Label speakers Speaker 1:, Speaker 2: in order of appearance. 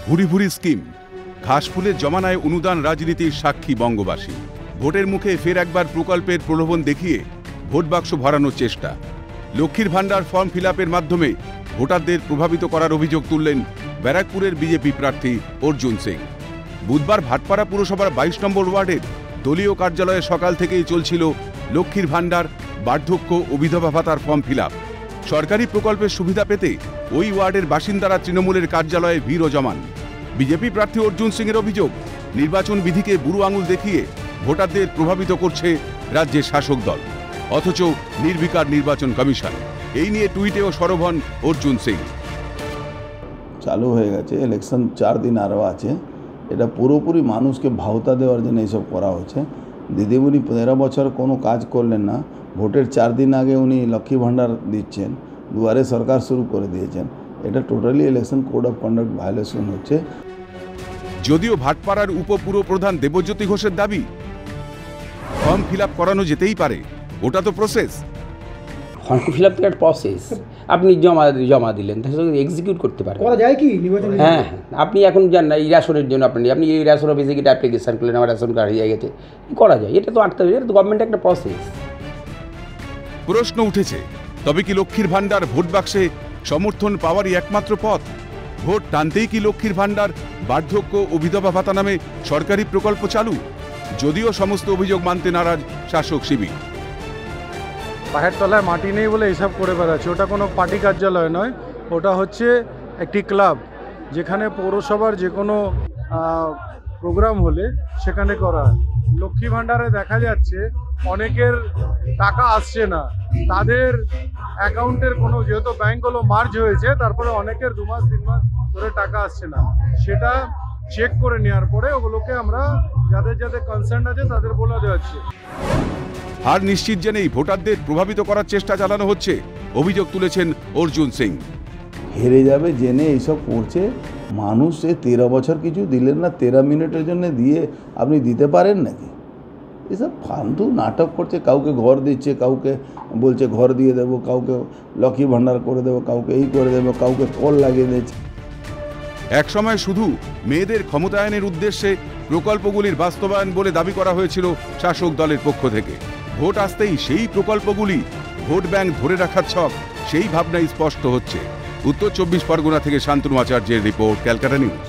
Speaker 1: ভুরি ভুরি scheme, ঘাসফুলের জমানায় অনুদান রাজনীতির সাক্ষী বঙ্গবাসী। ভোটের মুখে ফের একবার প্রকল্পের প্রলোভন দেখিয়ে ভোট বাক্স ভরানোর চেষ্টা। লক্ষ্মীর ভাণ্ডার ফর্ম ফিল-আপের মাধ্যমে ভোটারদের প্রভাবিত করার অভিযোগ তুললেন ব্যারাকপুরের বিজেপি প্রার্থী অর্জুন সিং। বুধবার ভাটপাড়া পুরসভার 22 নম্বর ওয়ার্ডের দলীয় কার্যালয়ে সকাল থেকেই চলছিল লক্ষ্মীর ভাণ্ডার, বার্ধক্য ও বিধবা ভাতার ফর্ম ফিল-আপ। সরকারি প্রকল্পের সুবিধা পেতে ওই ওয়ার্ডের বাসিন্দারা তৃণমূলের কার্যালয়ে ভিড়ও জমান। বিজেপি প্রার্থী অর্জুন সিংয়ের অভিযোগ, নির্বাচন বিধিকে বুড়ো আঙুল দেখিয়ে ভোটারদের প্রভাবিত করছে রাজ্যের শাসক দল, অথচ নির্বিকার নির্বাচন কমিশন। এই নিয়ে টুইটেও সরব হন অর্জুন সিং।
Speaker 2: চালু হয়ে গেছে, ইলেকশন 4 দিন আরও আছে। এটা পুরোপুরি মানুষকে ভাওতা দেওয়ার জন্য এইসব করা হচ্ছে। দিদিমণি 15 বছর কোনো কাজ করলেন না, ভোটের 4 দিন আগে উনি লক্ষ্মী ভাণ্ডার দিচ্ছেন, দুয়ারে সরকার শুরু করে দিয়েছেন। এটা totally election code of conduct violation হচ্ছে।
Speaker 1: যদিও ভাটপাড়ার উপপুরপ্রধান দেবজ্যোতি ঘোষের দাবি, ফর্ম ফিল-আপ করানো যেতেই পারে, ওটা তো প্রসেস।
Speaker 3: ফর্ম ফিল আপ একটা প্রসেস, আপনি জমা দিলেন, তাহলে এক্সিকিউট করতে পারেন।
Speaker 4: করা যায় কি নির্বাচন?
Speaker 3: হ্যাঁ, আপনি এখন যান না এই রেশনের জন্য, আপনি এই রেশন অফিসে গিয়ে অ্যাপ্লিকেশন করলেন, আমার রেশন কার্ড হয়ে গেছে, করা যায়। এটা তো আটতে হবে, এটা তো গভর্নমেন্টের একটা প্রসেস।
Speaker 1: প্রশ্ন উঠেছে, তবে কি লক্ষ্মীর ভাণ্ডার ভোট বাক্সে সমর্থন পাওয়ারই একমাত্র পথ? ভোট টানতেই কি লক্ষ্মীর ভাণ্ডার, বার্ধক্য ও বিধবা ভাতা নামে সরকারি প্রকল্প চালু? যদিও সমস্ত অভিযোগ মানতে নারাজ শাসক শিবির।
Speaker 5: পায়ের তলায় মাটি নেই বলে এইসব করে বেড়াচ্ছে। ওটা কোনো পার্টি কার্যালয় নয়, ওটা হচ্ছে একটি ক্লাব, যেখানে পৌরসভার যে কোনো প্রোগ্রাম হলে সেখানে করা হয়। লক্ষ্মী ভাণ্ডারে দেখা যাচ্ছে অনেকের টাকা আসছে না, তাদের অ্যাকাউন্টের কোনো, যেহেতু ব্যাঙ্কগুলো মার্জ হয়েছে, তারপরে অনেকের 2 মাস 3 মাস ধরে টাকা আসছে না। সেটা চেক করে নেওয়ার পরে ওগুলোকে আমরা যাদের যাদের কনসার্ন আছে তাদের বলে দেওয়াচ্ছি।
Speaker 1: হার নিশ্চিত জেনেই ভোটারদের প্রভাবিত করার চেষ্টা চালানো হচ্ছে, অভিযোগ তুলেছেন অর্জুন সিং।
Speaker 2: হেরে যাবে জেনে এইসব করছে মানুষ। 13 বছর কিছু দিলেন না, 13 মিনিটের জন্য দিয়ে আপনি দিতে পারেন নাকি? এসব ফালতু নাটক করছে। কাউকে ঘর দিচ্ছে, কাউকে বলছে ঘর দিয়ে দেবো, কাউকে লক্ষ্মী ভাণ্ডার করে দেবো, কাউকে এই করে দেবো, কাউকে কল লাগিয়ে দিচ্ছে।
Speaker 1: একসময় শুধু মেয়েদের ক্ষমতায়নের উদ্দেশ্যে প্রকল্পগুলির বাস্তবায়ন বলে দাবি করা হয়েছিল শাসক দলের পক্ষ থেকে। ভোট আসতেই সেই প্রকল্পগুলি ভোট ব্যাংক ধরে রাখার ছক, সেই ভাবনাই স্পষ্ট হচ্ছে। উত্তর 24 পরগনা থেকে শান্তনু আচার্যের রিপোর্ট, ক্যালকাটা নিউজ।